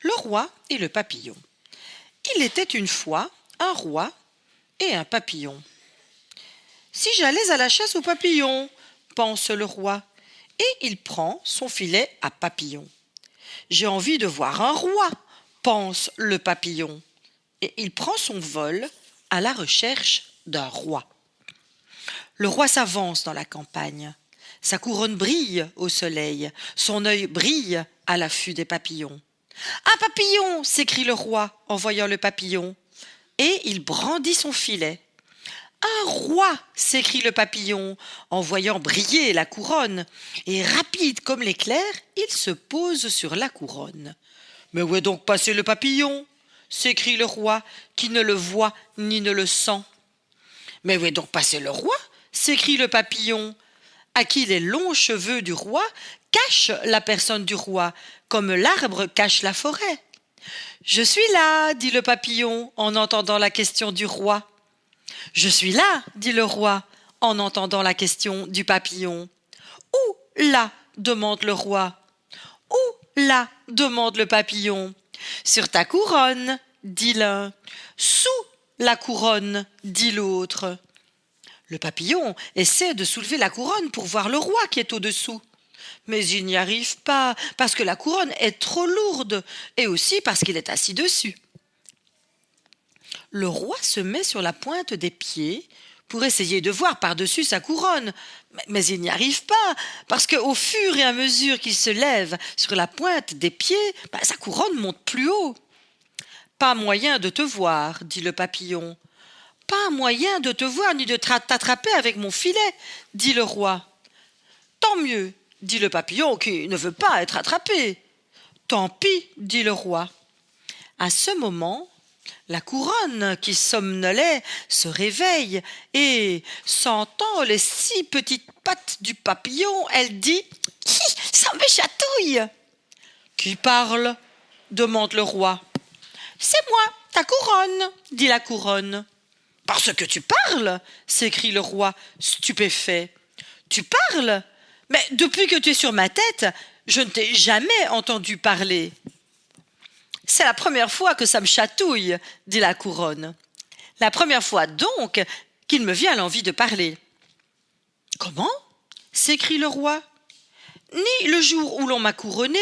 Le roi et le papillon. Il était une fois un roi et un papillon. Si j'allais à la chasse aux papillons, pense le roi, et il prend son filet à papillon. J'ai envie de voir un roi, pense le papillon, et il prend son vol à la recherche d'un roi. Le roi s'avance dans la campagne. Sa couronne brille au soleil, son œil brille à l'affût des papillons. « Un papillon !» s'écrie le roi en voyant le papillon, et il brandit son filet. « Un roi !» s'écrie le papillon en voyant briller la couronne, et rapide comme l'éclair, il se pose sur la couronne. « Mais où est donc passé le papillon ?» s'écrie le roi, qui ne le voit ni ne le sent. « Mais où est donc passé le roi ?» s'écrie le papillon, à qui les longs cheveux du roi cachent la personne du roi, comme l'arbre cache la forêt. « Je suis là, dit le papillon en entendant la question du roi. « Je suis là, dit le roi en entendant la question du papillon. « Où là ?» demande le roi. « Où là ?» demande le papillon. « Sur ta couronne, dit l'un. « Sous la couronne, dit l'autre. » Le papillon essaie de soulever la couronne pour voir le roi qui est au-dessous. Mais il n'y arrive pas, parce que la couronne est trop lourde, et aussi parce qu'il est assis dessus. Le roi se met sur la pointe des pieds pour essayer de voir par-dessus sa couronne, mais il n'y arrive pas, parce qu'au fur et à mesure qu'il se lève sur la pointe des pieds, sa couronne monte plus haut. « Pas moyen de te voir, dit le papillon. « Pas moyen de te voir ni de t'attraper avec mon filet, dit le roi. « Tant mieux, dit le papillon qui ne veut pas être attrapé. « Tant pis, dit le roi. » À ce moment, la couronne qui somnolait se réveille et, sentant les 6 petites pattes du papillon, elle dit « Ça me chatouille !»« Qui parle ?» demande le roi. « C'est moi, ta couronne, dit la couronne. »« Parce que tu parles !» s'écrie le roi, stupéfait. « Tu parles ? Mais depuis que tu es sur ma tête, je ne t'ai jamais entendu parler. »« C'est la première fois que ça me chatouille, dit la couronne. La première fois donc qu'il me vient l'envie de parler. »« Comment ?» s'écrie le roi. « Ni le jour où l'on m'a couronné,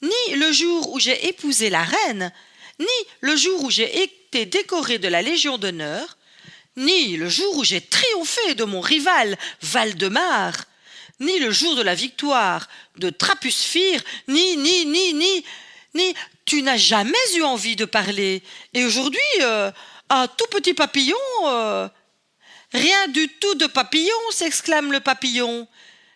ni le jour où j'ai épousé la reine, ni le jour où j'ai été décoré de la Légion d'honneur, ni le jour où j'ai triomphé de mon rival Valdemar, ni le jour de la victoire de Trapusfire, ni, tu n'as jamais eu envie de parler. Et aujourd'hui, un tout petit papillon... Rien du tout de papillon, s'exclame le papillon.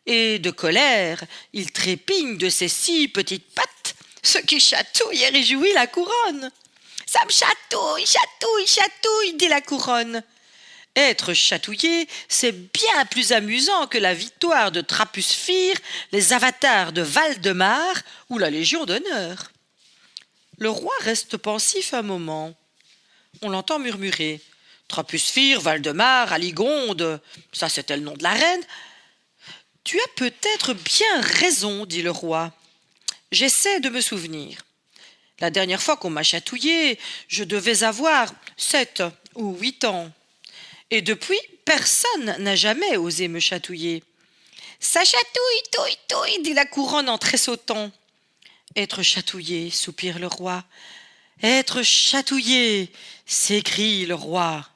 Et de colère, il trépigne de ses 6 petites pattes, ce qui chatouille et réjouit la couronne. « Ça me chatouille, chatouille, chatouille, dit la couronne. Être chatouillé, c'est bien plus amusant que la victoire de Trapusfire, les avatars de Valdemar ou la Légion d'honneur. » Le roi reste pensif un moment. On l'entend murmurer. Trapusfire, Valdemar, Aligonde, ça c'était le nom de la reine. « Tu as peut-être bien raison, dit le roi. J'essaie de me souvenir. La dernière fois qu'on m'a chatouillé, je devais avoir 7 ou 8 ans. Et depuis, personne n'a jamais osé me chatouiller. « Ça chatouille, touille, touille, dit la couronne en tressautant. « Être chatouillé, soupire le roi. Être chatouillé, s'écrie le roi.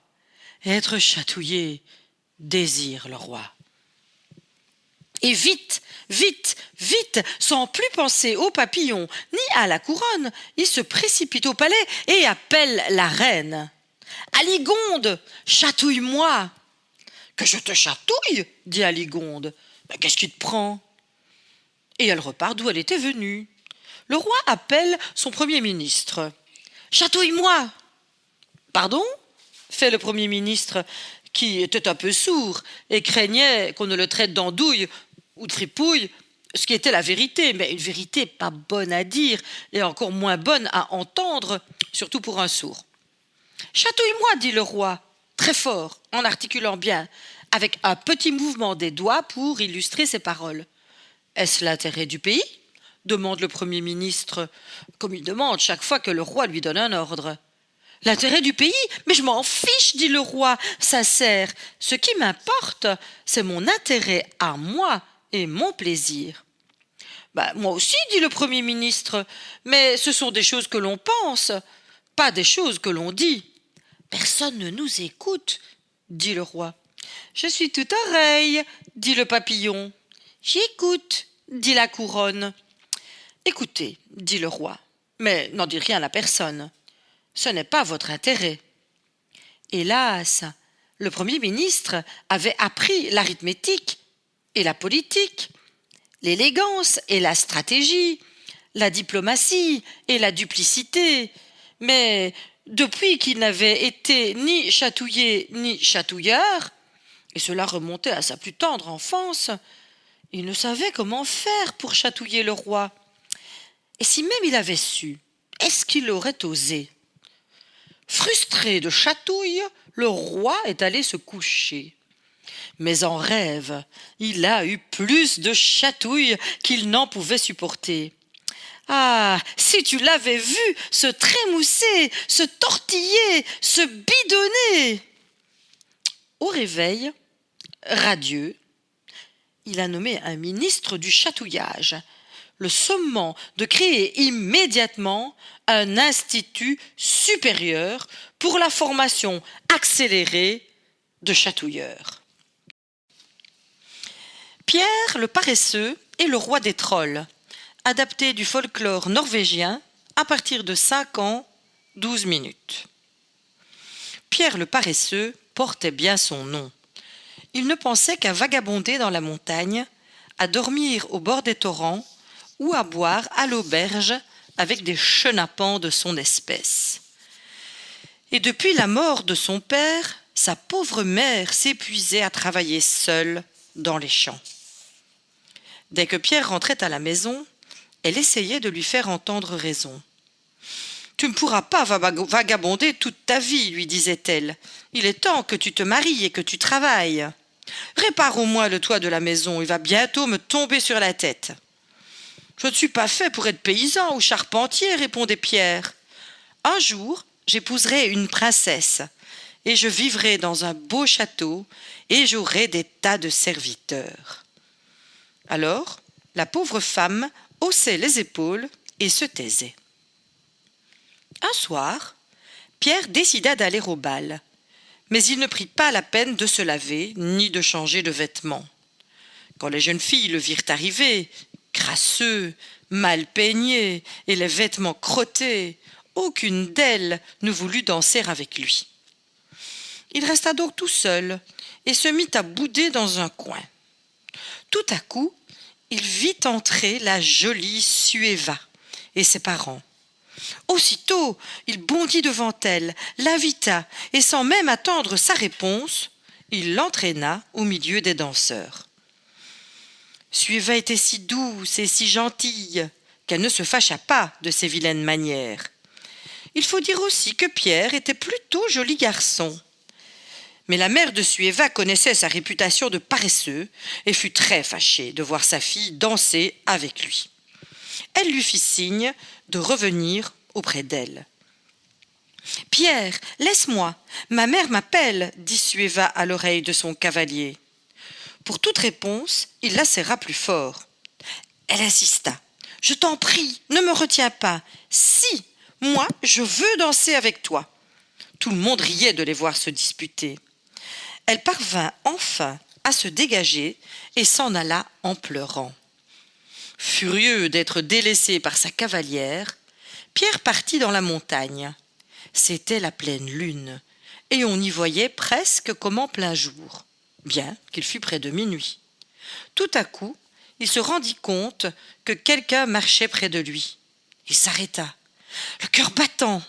Être chatouillé, désire le roi. Et vite, vite, vite, sans plus penser au papillon ni à la couronne, il se précipite au palais et appelle la reine. « Aligonde, chatouille-moi !»« Que je te chatouille ?» dit Aligonde. « Qu'est-ce qui te prend ?» Et elle repart d'où elle était venue. Le roi appelle son premier ministre. « Chatouille-moi !»« Pardon ?» fait le premier ministre, qui était un peu sourd et craignait qu'on ne le traite d'andouille ou de fripouille, ce qui était la vérité, mais une vérité pas bonne à dire et encore moins bonne à entendre, surtout pour un sourd. « Chatouille-moi !» dit le roi, très fort, en articulant bien, avec un petit mouvement des doigts pour illustrer ses paroles. « Est-ce l'intérêt du pays ? demande le Premier ministre, comme il demande chaque fois que le roi lui donne un ordre. L'intérêt du pays? Mais je m'en fiche, dit le roi, sincère. Ce qui m'importe, c'est mon intérêt à moi et mon plaisir. Moi aussi, dit le Premier ministre, mais ce sont des choses que l'on pense, pas des choses que l'on dit. Personne ne nous écoute, dit le roi. Je suis tout oreille, dit le papillon. J'écoute, dit la couronne. Écoutez, dit le roi, mais n'en dites rien à personne. Ce n'est pas votre intérêt. Hélas, le Premier ministre avait appris l'arithmétique et la politique, l'élégance et la stratégie, la diplomatie et la duplicité, mais depuis qu'il n'avait été ni chatouillé ni chatouilleur, et cela remontait à sa plus tendre enfance, il ne savait comment faire pour chatouiller le roi. Et si même il avait su, est-ce qu'il aurait osé? Frustré de chatouille, le roi est allé se coucher. Mais en rêve, il a eu plus de chatouilles qu'il n'en pouvait supporter. Ah, si tu l'avais vu se trémousser, se tortiller, se bidonner! Au réveil, radieux, il a nommé un ministre du chatouillage, le sommant de créer immédiatement un institut supérieur pour la formation accélérée de chatouilleurs. Pierre le paresseux est le roi des trolls, adapté du folklore norvégien à partir de 5 ans, 12 minutes. Pierre le paresseux portait bien son nom. Il ne pensait qu'à vagabonder dans la montagne, à dormir au bord des torrents ou à boire à l'auberge avec des chenapans de son espèce. Et depuis la mort de son père, sa pauvre mère s'épuisait à travailler seule dans les champs. Dès que Pierre rentrait à la maison, elle essayait de lui faire entendre raison. « Tu ne pourras pas vagabonder toute ta vie, lui disait-elle. Il est temps que tu te maries et que tu travailles. Répare au moins le toit de la maison, il va bientôt me tomber sur la tête. » « Je ne suis pas fait pour être paysan ou charpentier, répondait Pierre. Un jour, j'épouserai une princesse, et je vivrai dans un beau château, et j'aurai des tas de serviteurs. Alors, la pauvre femme haussait les épaules et se taisait. Un soir, Pierre décida d'aller au bal, mais il ne prit pas la peine de se laver ni de changer de vêtements. Quand les jeunes filles le virent arriver, crasseux, mal peigné et les vêtements crottés, aucune d'elles ne voulut danser avec lui. Il resta donc tout seul et se mit à bouder dans un coin. Tout à coup, il vit entrer la jolie Suéva et ses parents. Aussitôt, il bondit devant elle, l'invita et sans même attendre sa réponse, il l'entraîna au milieu des danseurs. Suéva était si douce et si gentille qu'elle ne se fâcha pas de ses vilaines manières. Il faut dire aussi que Pierre était plutôt joli garçon. Mais la mère de Suéva connaissait sa réputation de paresseux et fut très fâchée de voir sa fille danser avec lui. Elle lui fit signe de revenir auprès d'elle. « Pierre, laisse-moi, ma mère m'appelle, dit Suéva à l'oreille de son cavalier. Pour toute réponse, il la serra plus fort. Elle insista. « Je t'en prie, ne me retiens pas. Si, moi, je veux danser avec toi. » Tout le monde riait de les voir se disputer. Elle parvint enfin à se dégager et s'en alla en pleurant. Furieux d'être délaissé par sa cavalière, Pierre partit dans la montagne. C'était la pleine lune, et on y voyait presque comme en plein jour, bien qu'il fût près de minuit. Tout à coup, il se rendit compte que quelqu'un marchait près de lui. Il s'arrêta, le cœur battant,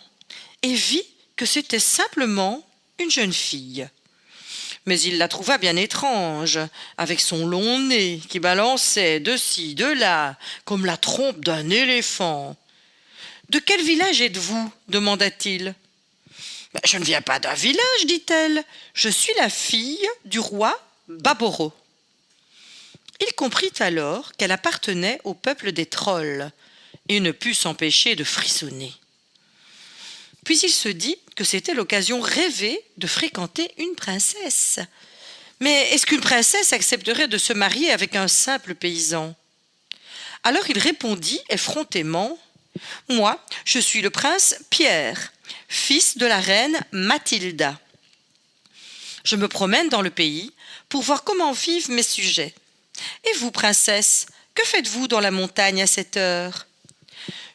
et vit que c'était simplement une jeune fille. Mais il la trouva bien étrange, avec son long nez qui balançait de ci, de là, comme la trompe d'un éléphant. « De quel village êtes-vous » demanda-t-il. « Je ne viens pas d'un village, dit-elle. Je suis la fille du roi Baboro. » Il comprit alors qu'elle appartenait au peuple des trolls et ne put s'empêcher de frissonner. Puis il se dit que c'était l'occasion rêvée de fréquenter une princesse. Mais est-ce qu'une princesse accepterait de se marier avec un simple paysan? Alors il répondit effrontément: « Moi, je suis le prince Pierre, fils de la reine Mathilda. Je me promène dans le pays pour voir comment vivent mes sujets. Et vous, princesse, que faites-vous dans la montagne à cette heure ?»«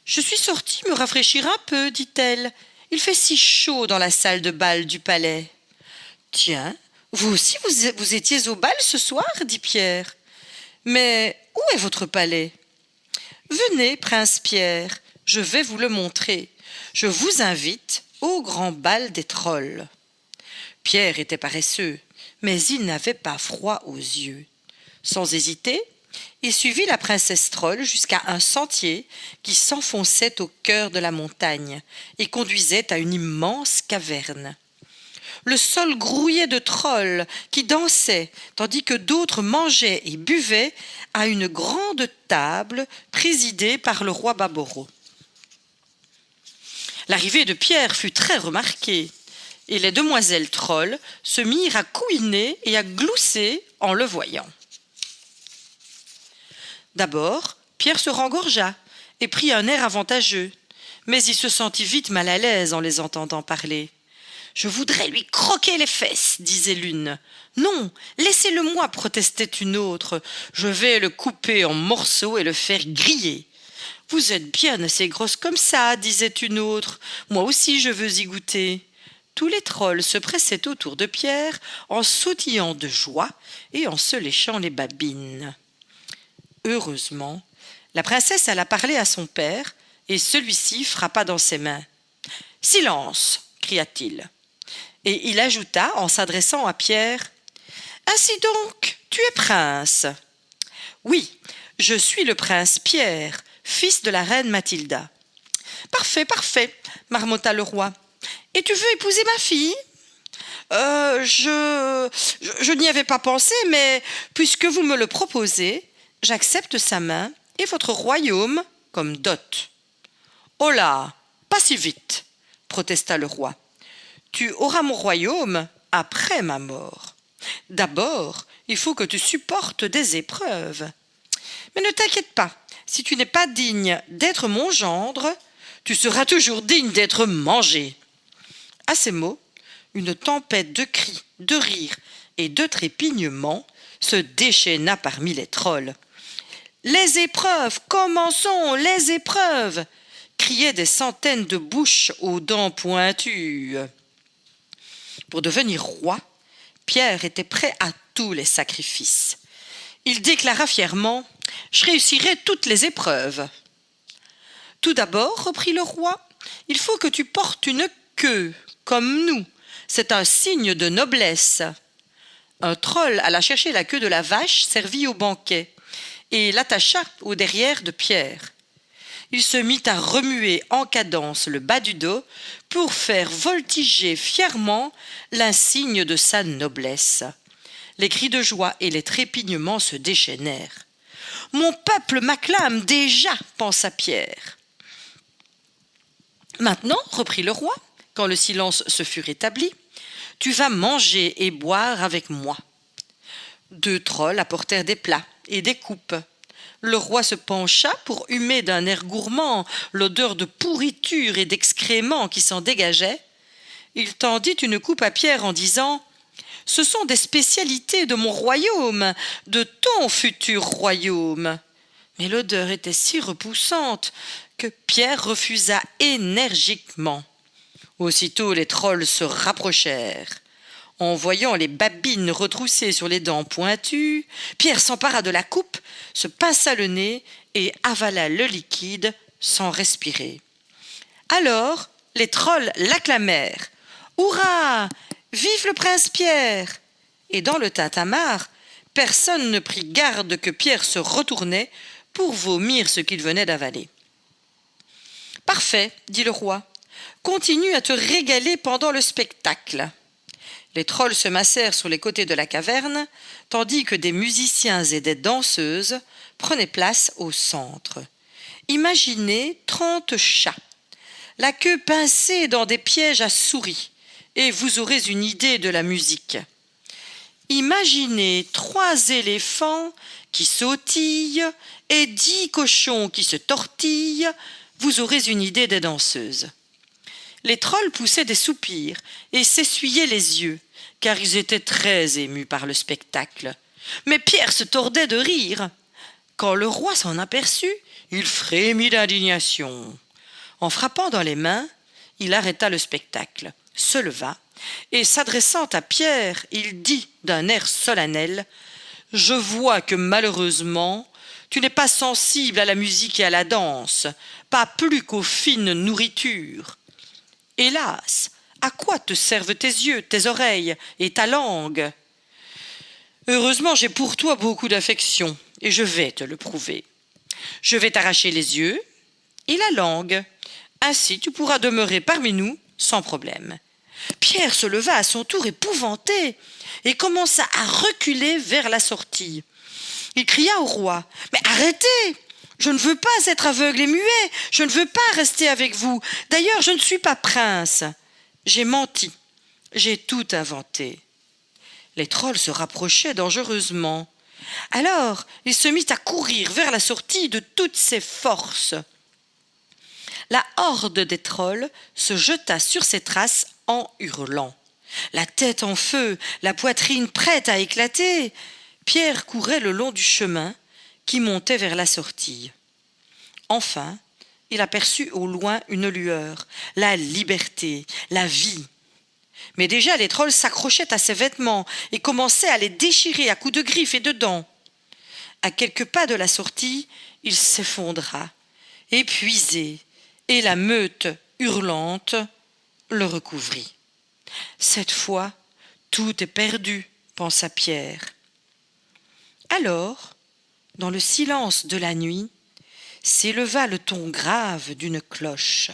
Je suis sortie me rafraîchir un peu, dit-elle. Il fait si chaud dans la salle de bal du palais. »« Tiens, vous aussi vous étiez au bal ce soir, dit Pierre. Mais où est votre palais ? Venez, prince Pierre, je vais vous le montrer. Je vous invite au grand bal des trolls. » Pierre était paresseux, mais il n'avait pas froid aux yeux. Sans hésiter, il suivit la princesse troll jusqu'à un sentier qui s'enfonçait au cœur de la montagne et conduisait à une immense caverne. Le sol grouillait de trolls qui dansaient, tandis que d'autres mangeaient et buvaient à une grande table présidée par le roi Baboro. L'arrivée de Pierre fut très remarquée, et les demoiselles trolls se mirent à couiner et à glousser en le voyant. D'abord, Pierre se rengorgea et prit un air avantageux, mais il se sentit vite mal à l'aise en les entendant parler. « Je voudrais lui croquer les fesses, disait l'une. Non, laissez-le-moi, protestait une autre. Je vais le couper en morceaux et le faire griller. Vous êtes bien assez grosse comme ça, disait une autre. Moi aussi je veux y goûter. Tous les trolls se pressaient autour de Pierre en sautillant de joie et en se léchant les babines. Heureusement, la princesse alla parler à son père et celui-ci frappa dans ses mains. « Silence !» cria-t-il. Et il ajouta en s'adressant à Pierre: « Ainsi donc, tu es prince ?»« Oui, je suis le prince Pierre, fils de la reine Mathilda. »« Parfait, parfait, marmotta le roi. Et tu veux épouser ma fille ? » Je n'y avais pas pensé, mais puisque vous me le proposez, j'accepte sa main et votre royaume comme dot. »« Oh là, pas si vite, protesta le roi. Tu auras mon royaume après ma mort. D'abord, il faut que tu supportes des épreuves. Mais ne t'inquiète pas, si tu n'es pas digne d'être mon gendre, tu seras toujours digne d'être mangé. » À ces mots, une tempête de cris, de rires et de trépignements se déchaîna parmi les trolls. « Les épreuves, commençons, les épreuves !» criaient des centaines de bouches aux dents pointues. Pour devenir roi, Pierre était prêt à tous les sacrifices. Il déclara fièrement: « Je réussirai toutes les épreuves. »« Tout d'abord, reprit le roi, il faut que tu portes une queue, comme nous. C'est un signe de noblesse. » Un troll alla chercher la queue de la vache servie au banquet et l'attacha au derrière de Pierre. Il se mit à remuer en cadence le bas du dos pour faire voltiger fièrement l'insigne de sa noblesse. Les cris de joie et les trépignements se déchaînèrent. « Mon peuple m'acclame déjà, pensa Pierre. »« Maintenant, reprit le roi, quand le silence se fut rétabli, tu vas manger et boire avec moi. » Deux trolls apportèrent des plats et des coupes. Le roi se pencha pour humer d'un air gourmand l'odeur de pourriture et d'excréments qui s'en dégageait. Il tendit une coupe à Pierre en disant: « Ce sont des spécialités de mon royaume, de ton futur royaume. » Mais l'odeur était si repoussante que Pierre refusa énergiquement. Aussitôt les trolls se rapprochèrent. En voyant les babines retroussées sur les dents pointues, Pierre s'empara de la coupe, se pinça le nez et avala le liquide sans respirer. Alors les trolls l'acclamèrent. « Hurrah! Vive le prince Pierre !» Et dans le tintamarre, personne ne prit garde que Pierre se retournait pour vomir ce qu'il venait d'avaler. « Parfait, dit le roi. Continue à te régaler pendant le spectacle. » Les trolls se massèrent sur les côtés de la caverne, tandis que des musiciens et des danseuses prenaient place au centre. Imaginez 30 chats, la queue pincée dans des pièges à souris, et vous aurez une idée de la musique. Imaginez 3 éléphants qui sautillent et 10 cochons qui se tortillent, vous aurez une idée des danseuses. Les trolls poussaient des soupirs et s'essuyaient les yeux, car ils étaient très émus par le spectacle. Mais Pierre se tordait de rire. Quand le roi s'en aperçut, il frémit d'indignation. En frappant dans les mains, il arrêta le spectacle, se leva, et s'adressant à Pierre, il dit d'un air solennel « Je vois que malheureusement, tu n'es pas sensible à la musique et à la danse, pas plus qu'aux fines nourritures. Hélas, à quoi te servent tes yeux, tes oreilles et ta langue? Heureusement, j'ai pour toi beaucoup d'affection, et je vais te le prouver. Je vais t'arracher les yeux et la langue. Ainsi, tu pourras demeurer parmi nous sans problème. » Pierre se leva à son tour épouvanté et commença à reculer vers la sortie. Il cria au roi « Mais arrêtez! Je ne veux pas être aveugle et muet, je ne veux pas rester avec vous. D'ailleurs, je ne suis pas prince. J'ai menti, j'ai tout inventé. » Les trolls se rapprochaient dangereusement. Alors, il se mit à courir vers la sortie de toutes ses forces. La horde des trolls se jeta sur ses traces en hurlant. La tête en feu, la poitrine prête à éclater, Pierre courait le long du chemin qui montait vers la sortie. Enfin, il aperçut au loin une lueur, la liberté, la vie. Mais déjà les trolls s'accrochaient à ses vêtements et commençaient à les déchirer à coups de griffes et de dents. À quelques pas de la sortie, il s'effondra, épuisé, et la meute hurlante le recouvrit. Cette fois, tout est perdu, pensa Pierre. Alors, dans le silence de la nuit, s'éleva le ton grave d'une cloche.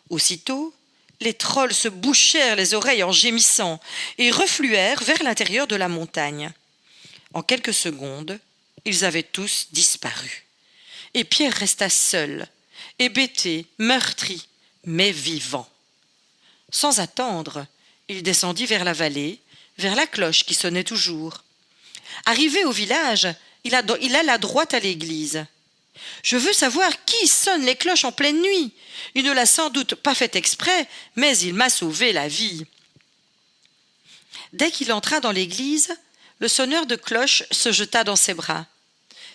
Aussitôt, les trolls se bouchèrent les oreilles en gémissant et refluèrent vers l'intérieur de la montagne. En quelques secondes, ils avaient tous disparu. Et Pierre resta seul, hébété, meurtri, mais vivant. Sans attendre, il descendit vers la vallée, vers la cloche qui sonnait toujours. Arrivé au village, il alla droit à l'église. « Je veux savoir qui sonne les cloches en pleine nuit. Il ne l'a sans doute pas fait exprès, mais il m'a sauvé la vie. » Dès qu'il entra dans l'église, le sonneur de cloches se jeta dans ses bras.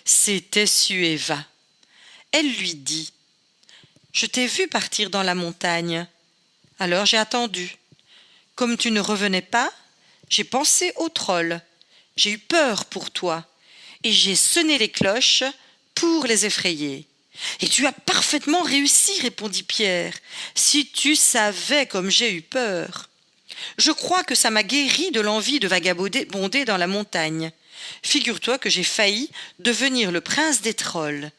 C'était Suéva. Elle lui dit « Je t'ai vu partir dans la montagne. Alors j'ai attendu. Comme tu ne revenais pas, j'ai pensé au troll. J'ai eu peur pour toi, et j'ai sonné les cloches pour les effrayer. »« Et tu as parfaitement réussi, répondit Pierre. Si tu savais comme j'ai eu peur. Je crois que ça m'a guéri de l'envie de vagabonder dans la montagne. Figure-toi que j'ai failli devenir le prince des trolls.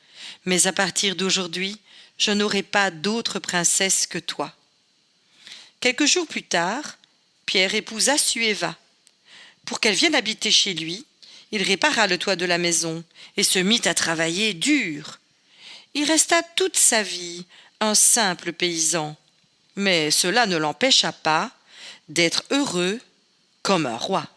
Mais à partir d'aujourd'hui, je n'aurai pas d'autre princesse que toi. » Quelques jours plus tard, Pierre épousa Suéva. Pour qu'elle vienne habiter chez lui, il répara le toit de la maison et se mit à travailler dur. Il resta toute sa vie un simple paysan, mais cela ne l'empêcha pas d'être heureux comme un roi.